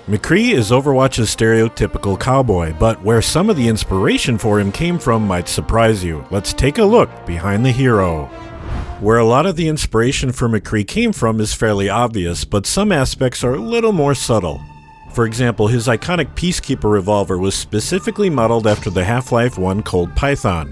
McCree is Overwatch's stereotypical cowboy, but where some of the inspiration for him came from might surprise you. Let's take a look behind the hero. Where a lot of the inspiration for McCree came from is fairly obvious, but some aspects are a little more subtle. For example, his iconic Peacekeeper revolver was specifically modeled after the Half-Life 1 Cold Python.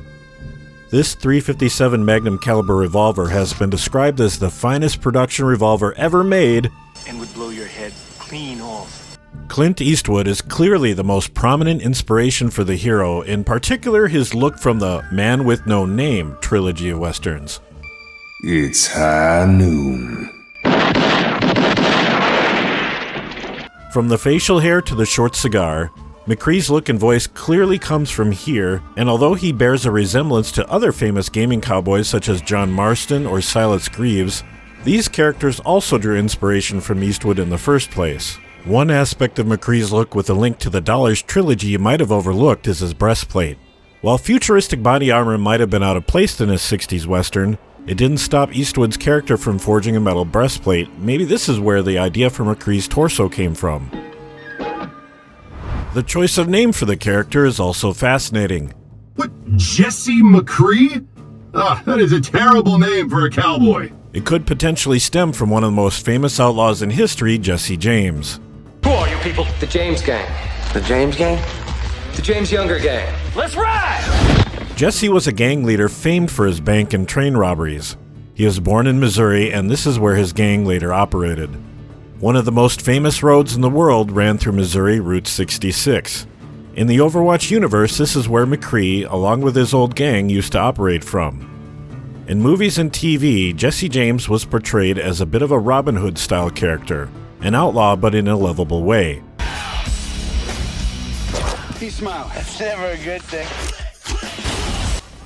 This .357 Magnum caliber revolver has been described as the finest production revolver ever made and would blow your head clean off. Clint Eastwood is clearly the most prominent inspiration for the hero, in particular his look from the Man with No Name trilogy of westerns. It's high noon. From the facial hair to the short cigar, McCree's look and voice clearly comes from here, and although he bears a resemblance to other famous gaming cowboys such as John Marston or Silas Greaves, these characters also drew inspiration from Eastwood in the first place. One aspect of McCree's look with a link to the Dollars trilogy you might have overlooked is his breastplate. While futuristic body armor might have been out of place in a 60s western, it didn't stop Eastwood's character from forging a metal breastplate. Maybe this is where the idea for McCree's torso came from. The choice of name for the character is also fascinating. What, Jesse McCree? That is a terrible name for a cowboy. It could potentially stem from one of the most famous outlaws in history, Jesse James. Who are you people? The James Gang. The James Gang? The James Younger Gang. Let's ride! Jesse was a gang leader famed for his bank and train robberies. He was born in Missouri, and this is where his gang later operated. One of the most famous roads in the world ran through Missouri, Route 66. In the Overwatch universe, this is where McCree, along with his old gang, used to operate from. In movies and TV, Jesse James was portrayed as a bit of a Robin Hood-style character, an outlaw but in a lovable way. He smiled. That's never a good thing.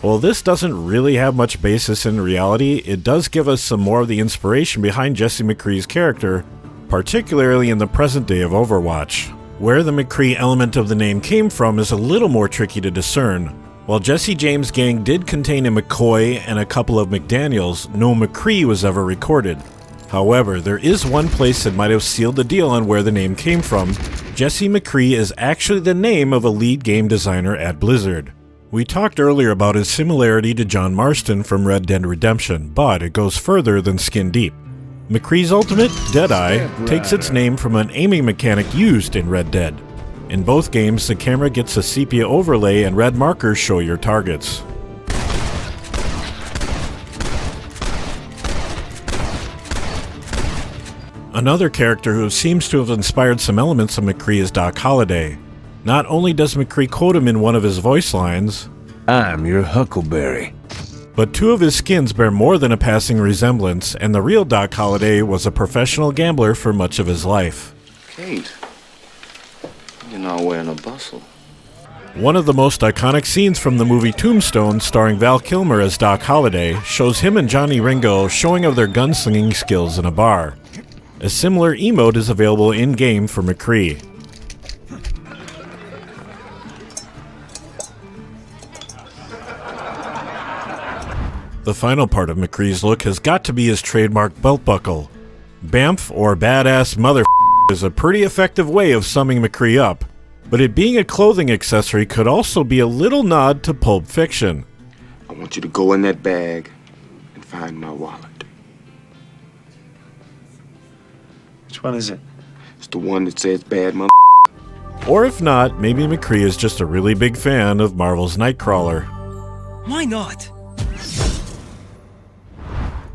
While this doesn't really have much basis in reality, it does give us some more of the inspiration behind Jesse McCree's character, particularly in the present day of Overwatch. Where the McCree element of the name came from is a little more tricky to discern. While Jesse James' gang did contain a McCoy and a couple of McDaniels, no McCree was ever recorded. However, there is one place that might have sealed the deal on where the name came from. Jesse McCree is actually the name of a lead game designer at Blizzard. We talked earlier about his similarity to John Marston from Red Dead Redemption, but it goes further than skin deep. McCree's ultimate, Deadeye, takes its name from an aiming mechanic used in Red Dead. In both games, the camera gets a sepia overlay and red markers show your targets. Another character who seems to have inspired some elements of McCree is Doc Holliday. Not only does McCree quote him in one of his voice lines, I'm your huckleberry. but two of his skins bear more than a passing resemblance, and the real Doc Holliday was a professional gambler for much of his life. Kate, you're not wearing a bustle. One of the most iconic scenes from the movie Tombstone, starring Val Kilmer as Doc Holliday, shows him and Johnny Ringo showing off their gunslinging skills in a bar. A similar emote is available in-game for McCree. The final part of McCree's look has got to be his trademark belt buckle. Bamf, or badass mother is a pretty effective way of summing McCree up, but it being a clothing accessory could also be a little nod to Pulp Fiction. I want you to go in that bag and find my wallet. Which one is it? It's the one that says bad mother. Or if not, maybe McCree is just a really big fan of Marvel's Nightcrawler. Why not?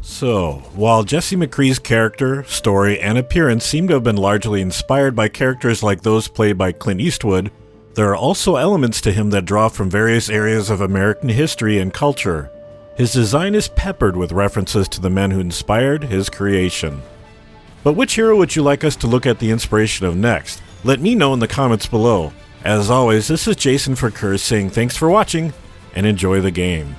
So, while Jesse McCree's character, story, and appearance seem to have been largely inspired by characters like those played by Clint Eastwood, there are also elements to him that draw from various areas of American history and culture. His design is peppered with references to the men who inspired his creation. But which hero would you like us to look at the inspiration of next? Let me know in the comments below. As always, this is Jason for Curse saying thanks for watching, and enjoy the game.